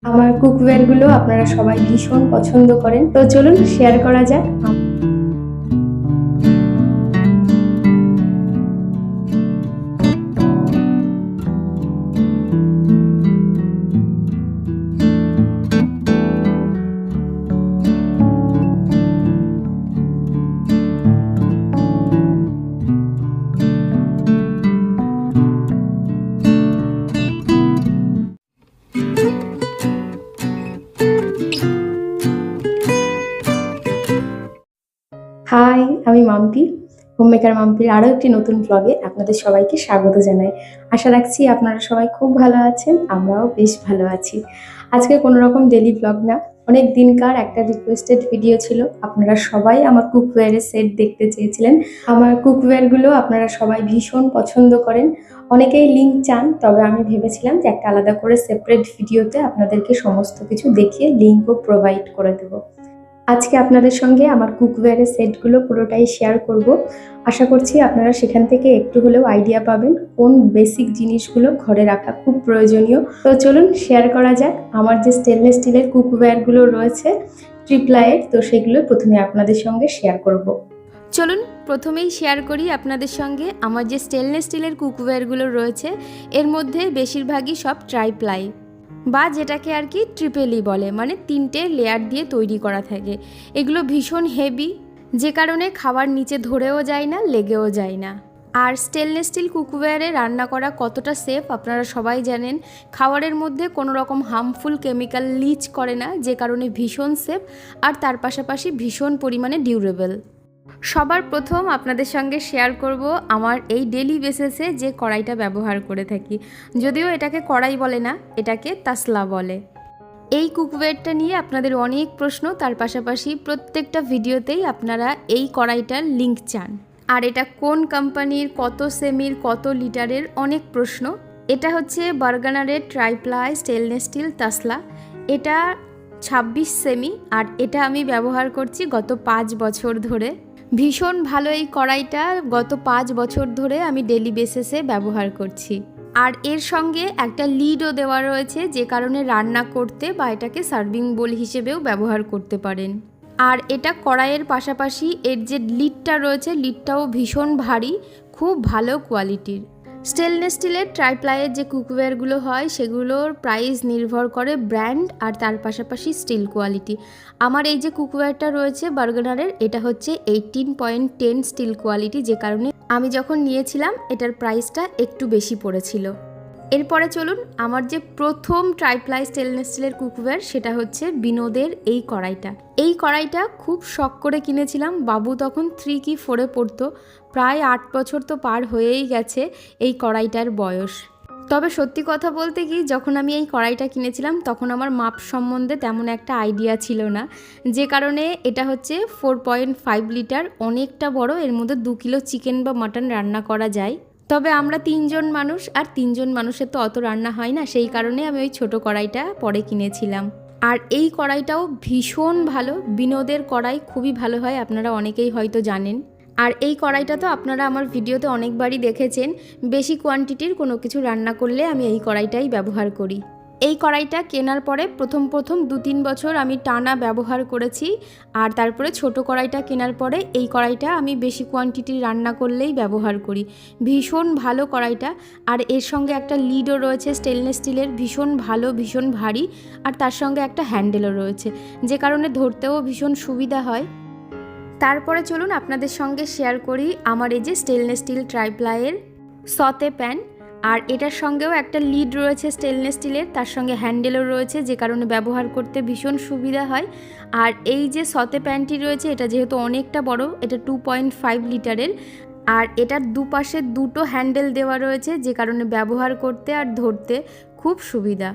আমার কুকওয়্যারগুলো আপনারা সবাই ভীষণ পছন্দ করেন, তো চলুন শেয়ার করা যাক। হাই, আমি মাম্পি। হোমমেকার মাম্পির আরও একটি নতুন ব্লগে আপনাদের সবাইকে স্বাগত জানাই। আশা রাখছি আপনারা সবাই খুব ভালো আছেন, আমরাও বেশ ভালো আছি। আজকে কোনো রকম ডেলি ব্লগ না, অনেক দিনকার একটা রিকোয়েস্টেড ভিডিও ছিল। আপনারা সবাই আমার কুকওয়্যারের সেট দেখতে চেয়েছিলেন। আমার কুকওয়্যারগুলো আপনারা সবাই ভীষণ পছন্দ করেন, অনেকেই লিঙ্ক চান, তবে আমি ভেবেছিলাম যে একটা আলাদা করে সেপারেট ভিডিওতে আপনাদেরকে সমস্ত কিছু দেখিয়ে লিঙ্কও প্রোভাইড করে দেবো। আজকে আপনাদের সঙ্গে আমার কুকওয়্যারের সেটগুলো পুরোটাই শেয়ার করব। আশা করছি আপনারা সেখান থেকে একটু হলেও আইডিয়া পাবেন কোন বেসিক জিনিসগুলো ঘরে রাখা খুব প্রয়োজনীয়। তো চলুন শেয়ার করা যাক। আমার যে স্টেনলেস স্টিলের কুকওয়্যারগুলো রয়েছে ট্রিপ্লাইয়ের, তো সেগুলো প্রথমে আপনাদের সঙ্গে শেয়ার করব। চলুন প্রথমেই শেয়ার করি আপনাদের সঙ্গে আমার যে স্টেনলেস স্টিলের কুকওয়্যারগুলো রয়েছে, এর মধ্যে বেশিরভাগই সব ট্রাইপ্লাই বা যেটাকে আর কি ট্রিপেলই বলে, মানে 3টে লেয়ার দিয়ে তৈরি করা থাকে। এগুলো ভীষণ হেভি, যে কারণে খাবার নিচে ধরেও যায় না, লেগেও যায় না। আর স্টেনলেস স্টিল কুকওয়্যারে রান্না করা কতটা সেফ আপনারা সবাই জানেন। খাবারের মধ্যে কোনো রকম হার্মফুল কেমিক্যাল লিচ করে না, যে কারণে ভীষণ সেফ, আর তার পাশাপাশি ভীষণ পরিমাণে ডিউরেবল। সবার প্রথম আপনাদের সঙ্গে শেয়ার করব আমার এই ডেলি বেসিসে যে কড়াইটা ব্যবহার করে থাকি। যদিও এটাকে কড়াই বলে না, এটাকে তাসলা বলে। এই কুকওয়্যারটা নিয়ে আপনাদের অনেক প্রশ্ন, তার পাশাপাশি প্রত্যেকটা ভিডিওতেই আপনারা এই কড়াইটার লিঙ্ক চান। আর এটা কোন কোম্পানির, কত সেমির, কত লিটারের, অনেক প্রশ্ন। এটা হচ্ছে বার্গনারের ট্রাইপ্লাই স্টেনলেস স্টিল তাসলা। এটা 26 সেমি, আর এটা আমি ব্যবহার করছি গত 5 বছর ধরে। ভীষণ ভালো এই কড়াইটা, গত 5 বছর ধরে আমি ডেলি বেসিসে ব্যবহার করছি। আর এর সঙ্গে একটা লিডও দেওয়া রয়েছে, যে কারণে রান্না করতে বা এটাকে সার্ভিং বোল হিসেবেও ব্যবহার করতে পারেন। আর এটা কড়াইয়ের পাশাপাশি এর যে লিডটা রয়েছে, লিডটাও ভীষণ ভারী, খুব ভালো কোয়ালিটির। স্টেনলেস স্টিলের ট্রাইপ্লাইয়ের যে কুকওয়্যারগুলো হয়, সেগুলোর প্রাইস নির্ভর করে ব্র্যান্ড আর তার পাশাপাশি স্টিল কোয়ালিটি। আমার এই যে কুকওয়্যারটা রয়েছে বার্গনারের, এটা হচ্ছে 18.10 স্টিল কোয়ালিটি, যে কারণে আমি যখন নিয়েছিলাম এটার প্রাইসটা একটু বেশি পড়েছিল। এরপরে চলুন আমার যে প্রথম ট্রাইপ্লাই স্টেনলেস স্টিলের কুকওয়্যার, সেটা হচ্ছে বিনোদের এই কড়াইটা। এই কড়াইটা খুব শখ করে কিনেছিলাম, বাবু তখন 3 কি 4-এ পড়তো। প্রায় 8 বছর তো পার হয়েই গেছে এই কড়াইটার বয়স। তবে সত্যি কথা বলতে কি, যখন আমি এই কড়াইটা কিনেছিলাম তখন আমার মাপ সম্বন্ধে তেমন একটা আইডিয়া ছিল না, যে কারণে এটা হচ্ছে 4.5 লিটার, অনেকটা বড়। এর মধ্যে 2 কিলো চিকেন বা মাটন রান্না করা যায়। তবে আমরা 3জন মানুষ, আর 3জন মানুষের তো অত রান্না হয় না, সেই কারণে আমি ওই ছোটো কড়াইটা পরে কিনেছিলাম। আর এই কড়াইটাও ভীষণ ভালো, বিনোদের কড়াই খুবই ভালো হয়, আপনারা অনেকেই হয়তো জানেন। আর এই কড়াইটা তো আপনারা আমার ভিডিওতে অনেকবারই দেখেছেন। বেশি কোয়ান্টিটির কোনো কিছু রান্না করলে আমি এই কড়াইটাই ব্যবহার করি। এই কড়াইটা কেনার পরে প্রথম 2-3 বছর আমি টানা ব্যবহার করেছি। আর তারপরে ছোট কড়াইটা কেনার পরে এই কড়াইটা আমি বেশি কোয়ান্টিটির রান্না করলেই ব্যবহার করি। ভীষণ ভালো কড়াইটা। আর এর সঙ্গে একটা লিডও রয়েছে স্টেনলেস স্টিলের, ভীষণ ভালো, ভীষণ ভারী। আর তার সঙ্গে একটা হ্যান্ডেলও রয়েছে, যে কারণে ধরতেও ভীষণ সুবিধা হয়। তারপরে চলুন আপনাদের সঙ্গে শেয়ার করি আমার এই যে স্টেনলেস স্টিল ট্রাইপ্লাইয়ের সতে প্যান। আর এটার সঙ্গেও একটা লিড রয়েছে স্টেনলেস স্টিলের, তার সঙ্গে হ্যান্ডেলও রয়েছে, যে কারণে ব্যবহার করতে ভীষণ সুবিধা হয়। আর এই যে সতে প্যানটি রয়েছে, এটা যেহেতু অনেকটা বড়, এটা 2.5 লিটারের। আর এটার দুপাশে 2টো হ্যান্ডেল দেওয়া রয়েছে, যে কারণে ব্যবহার করতে আর ধরতে খুব সুবিধা।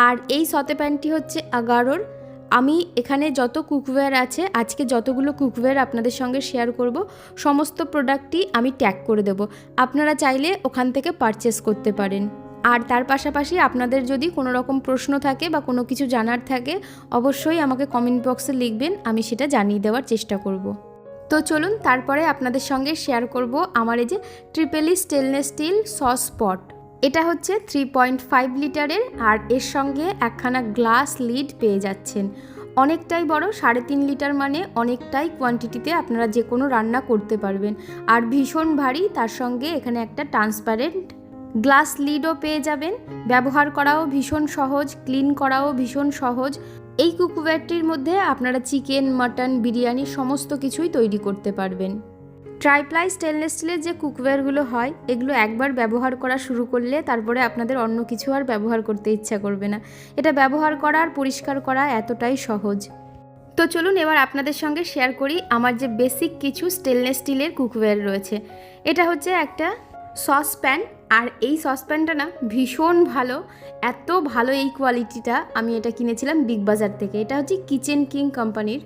আর এই সতে প্যানটি হচ্ছে আগারোর। আমি এখানে যত কুকওয়্যার আছে, আজকে যতগুলো কুকওয়্যার আপনাদের সঙ্গে শেয়ার করব, সমস্ত প্রোডাক্টই আমি ট্যাগ করে দেব। আপনারা চাইলে ওখান থেকে পারচেস করতে পারেন। আর তার পাশাপাশি আপনাদের যদি কোনো রকম প্রশ্ন থাকে বা কোনো কিছু জানার থাকে, অবশ্যই আমাকে কমেন্ট বক্সে লিখবেন, আমি সেটা জানিয়ে দেওয়ার চেষ্টা করব। তো চলুন তারপরে আপনাদের সঙ্গে শেয়ার করব আমার এই যে ট্রিপেলি স্টেনলেস স্টিল সস পট। এটা হচ্ছে 3.5 লিটারের, আর এর সঙ্গে একখানা গ্লাস লিড পেয়ে যাচ্ছেন। অনেকটাই বড়, 3.5 লিটার, মানে অনেকটাই কোয়ান্টিটিতে আপনারা যে কোনো রান্না করতে পারবেন। আর ভীষণ ভারী, তার সঙ্গে এখানে একটা ট্রান্সপারেন্ট গ্লাস লিডও পেয়ে যাবেন। ব্যবহার করাও ভীষণ সহজ, ক্লিন করাও ভীষণ সহজ। এই কুকওয়্যারটির মধ্যে আপনারা চিকেন, মাটন, বিরিয়ানি সমস্ত কিছুই তৈরি করতে পারবেন। ট্রাইপ্লাই স্টেনলেস স্টিলের যে কুকওয়্যারগুলো হয়, এগুলো একবার ব্যবহার করা শুরু করলে তারপরে আপনাদের অন্য কিছু আর ব্যবহার করতে ইচ্ছা করবে না। এটা ব্যবহার করা আর পরিষ্কার করা এতটাই সহজ। তো চলুন এবার আপনাদের সঙ্গে শেয়ার করি আমার যে বেসিক কিছু স্টেনলেস স্টিলের কুকওয়্যার রয়েছে। এটা হচ্ছে একটা সসপ্যান, আর এই সসপ্যানটা না ভীষণ ভালো, এত ভালো এই কোয়ালিটিটা। আমি এটা কিনেছিলাম বিগ বাজার থেকে। এটা হচ্ছে কিচেন কিং কোম্পানির।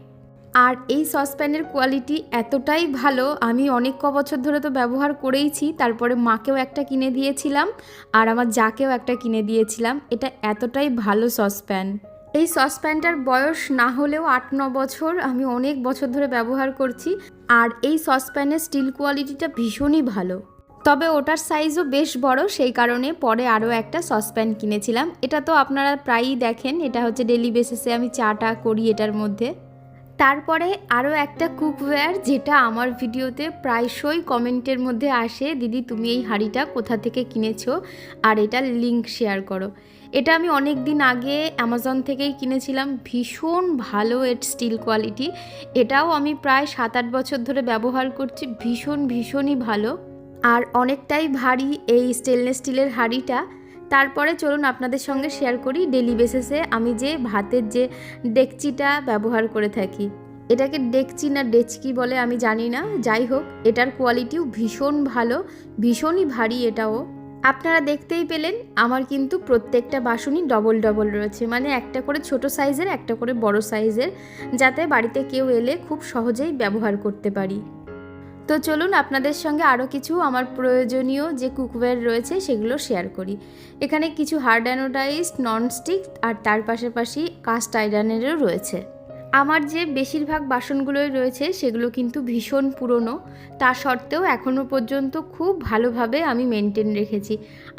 আর এই সসপ্যানের কোয়ালিটি এতটাই ভালো, আমি অনেক বছর ধরে তো ব্যবহার করেইছি, তারপরে মাকেও একটা কিনে দিয়েছিলাম আর আমার জাকেও একটা কিনে দিয়েছিলাম। এটা এতটাই ভালো সসপ্যান। এই সসপ্যানটার বয়স না হলেও 8-9 বছর, আমি অনেক বছর ধরে ব্যবহার করছি। আর এই সসপ্যানের স্টিল কোয়ালিটিটা ভীষণই ভালো। তবে ওটার সাইজও বেশ বড়, সেই কারণে পরে আরও একটা সসপ্যান কিনেছিলাম। এটা তো আপনারা প্রায়ই দেখেন, এটা হচ্ছে ডেলি বেসিসে আমি চাটা করি এটার মধ্যে। তারপরে আরও একটা কুকওয়্যার, যেটা আমার ভিডিওতে প্রায়শই কমেন্টের মধ্যে আসে, দিদি তুমি এই হাঁড়িটা কোথা থেকে কিনেছো আর এটার লিঙ্ক শেয়ার করো। এটা আমি অনেক দিন আগে অ্যামাজন থেকেই কিনেছিলাম। ভীষণ ভালো এর স্টিল কোয়ালিটি। এটাও আমি প্রায় 7-8 বছর ধরে ব্যবহার করছি। ভীষণই ভালো আর অনেকটাই ভারী এই স্টেনলেস স্টিলের হাঁড়িটা। তারপরে চলুন আপনাদের সঙ্গে শেয়ার করি ডেলি বেসিসে আমি যে ভাতের যে ডেকচিটা ব্যবহার করে থাকি। এটাকে ডেকচি না ডেচকি বলে আমি জানি না, যাই হোক এটার কোয়ালিটিও ভীষণ ভালো, ভীষণই ভারী এটাও। আপনারা দেখতেই পেলেন আমার কিন্তু প্রত্যেকটা বাসনই ডবল রয়েছে, মানে একটা করে ছোট সাইজের, একটা করে বড় সাইজের, যাতে বাড়িতে কেউ এলে খুব সহজেই ব্যবহার করতে পারি। তো চলুন আপনাদের সঙ্গে আরও কিছু আমার প্রয়োজনীয় যে কুকওয়্যার রয়েছে সেগুলো শেয়ার করি। এখানে কিছু হার্ড অ্যানোডাইজড, ননস্টিক আর তার পাশাপাশি কাস্ট আয়রনেরও রয়েছে। আমার যে বেশিরভাগ বাসনগুলোই রয়েছে সেগুলো কিন্তু ভীষণ পুরনো, তা সত্ত্বেও এখনও পর্যন্ত খুব ভালোভাবে আমি মেনটেন রেখেছি।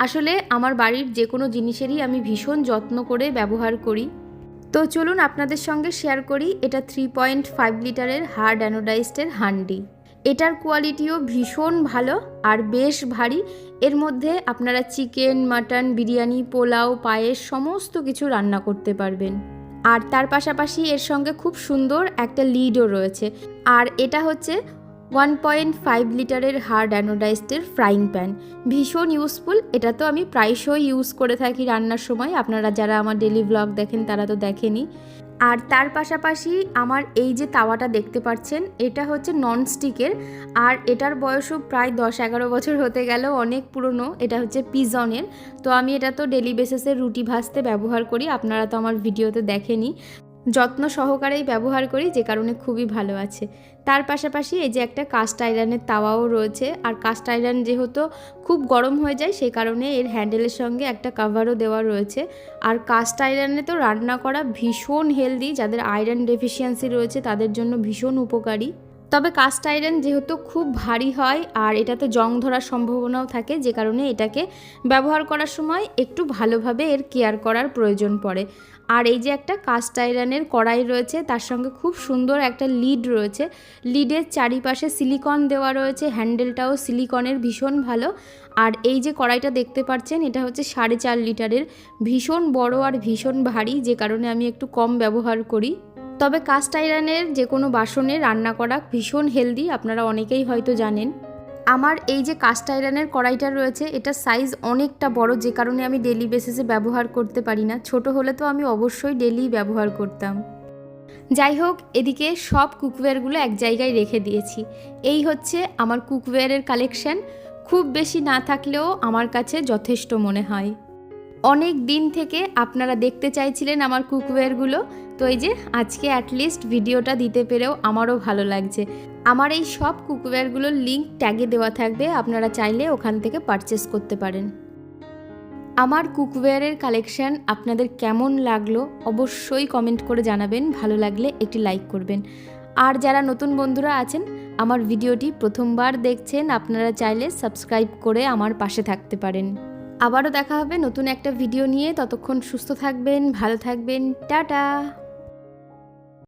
আসলে আমার বাড়ির যে কোনো জিনিসেরই আমি ভীষণ যত্ন করে ব্যবহার করি। তো চলুন আপনাদের সঙ্গে শেয়ার করি এটা 3.5 লিটারের হার্ড অ্যানোডাইজডের হান্ডি। এটার কোয়ালিটিও ভীষণ ভালো আর বেশ ভারী। এর মধ্যে আপনারা চিকেন, মাটন, বিরিয়ানি, পোলাও, পায়েস সমস্ত কিছু রান্না করতে পারবেন। আর তার পাশাপাশি এর সঙ্গে খুব সুন্দর একটা লিডও রয়েছে। আর এটা হচ্ছে 1.5 লিটারের হার্ড অ্যানোডাইজডের ফ্রাইং প্যান। ভীষণ ইউজফুল। এটা তো আমি প্রায়শই ইউজ করে থাকি রান্নার সময়। আপনারা যারা আমার ডেলি ব্লগ দেখেন তারা তো দেখেনি। আর তার পাশাপাশি আমার এই যে তাওয়াটা দেখতে পাচ্ছেন, এটা হচ্ছে ননস্টিকের, আর এটার বয়সও প্রায় 10-11 বছর হতে গেল, অনেক পুরনো। এটা হচ্ছে পিজনের। তো আমি এটা তো ডেলি বেসিসে রুটি ভাজতে ব্যবহার করি, আপনারা তো আমার ভিডিওতে দেখেনি। যত্ন সহকারেই ব্যবহার করি, যে কারণে খুবই ভালো আছে। তার পাশাপাশি এই যে একটা কাস্ট আয়রনের তাওয়াও রয়েছে। আর কাস্ট আয়রন যেহেতু খুব গরম হয়ে যায়, সেই কারণে এর হ্যান্ডেলের সঙ্গে একটা কাভারও দেওয়া রয়েছে। আর কাস্ট আয়রনে তো রান্না করা ভীষণ হেলদি, যাদের আয়রন ডেফিসিয়েন্সি রয়েছে তাদের জন্য ভীষণ উপকারী। তবে কাস্ট আয়রন যেহেতু খুব ভারী হয় আর এটাতে জং ধরার সম্ভাবনাও থাকে, যে কারণে এটাকে ব্যবহার করার সময় একটু ভালোভাবে এর কেয়ার করার প্রয়োজন পড়ে। আর এই যে একটা কাস্ট আয়রনের কড়াই রয়েছে, তার সঙ্গে খুব সুন্দর একটা লিড রয়েছে। লিডের চারিপাশে সিলিকন দেওয়া রয়েছে, হ্যান্ডেলটাও সিলিকনের, ভীষণ ভালো। আর এই যে কড়াইটা দেখতে পাচ্ছেন, এটা হচ্ছে 4.5 লিটারের, ভীষণ বড় আর ভীষণ ভারী, যে কারণে আমি একটু কম ব্যবহার করি। তবে কাস্ট আয়রনের যে কোনো বাসনে রান্না করা ভীষণ হেলদি, আপনারা অনেকেই হয়তো জানেন। আমার এই যে কাস্ট আয়রনের কড়াইটা রয়েছে, এটা সাইজ অনেকটা বড়, যে কারণে আমি ডেলি বেসিসে ব্যবহার করতে পারি না। ছোট হলে তো আমি অবশ্যই ডেলি ব্যবহার করতাম। যাই হোক, এদিকে সব কুকওয়্যারগুলো এক জায়গায় রেখে দিয়েছি। এই হচ্ছে আমার কুকওয়্যারের কালেকশন। খুব বেশি না থাকলেও আমার কাছে যথেষ্ট মনে হয়। অনেক দিন থেকে আপনারা দেখতে চাইছিলেন আমার কুকওয়্যারগুলো, তো এই যে আজকে অ্যাটলিস্ট ভিডিওটা দিতে পেরেও আমারও ভালো লাগছে। আমার এই সব কুকওয়্যারগুলোর লিঙ্ক ট্যাগে দেওয়া থাকবে, আপনারা চাইলে ওখান থেকে পারচেস করতে পারেন। আমার কুকওয়্যারের কালেকশান আপনাদের কেমন লাগলো অবশ্যই কমেন্ট করে জানাবেন। ভালো লাগলে একটি লাইক করবেন। আর যারা নতুন বন্ধুরা আছেন, আমার ভিডিওটি প্রথমবার দেখছেন, আপনারা চাইলে সাবস্ক্রাইব করে আমার পাশে থাকতে পারেন। আবারও দেখা হবে নতুন একটা ভিডিও নিয়ে। ততক্ষণ সুস্থ থাকবেন, ভালো থাকবেন, টাটা।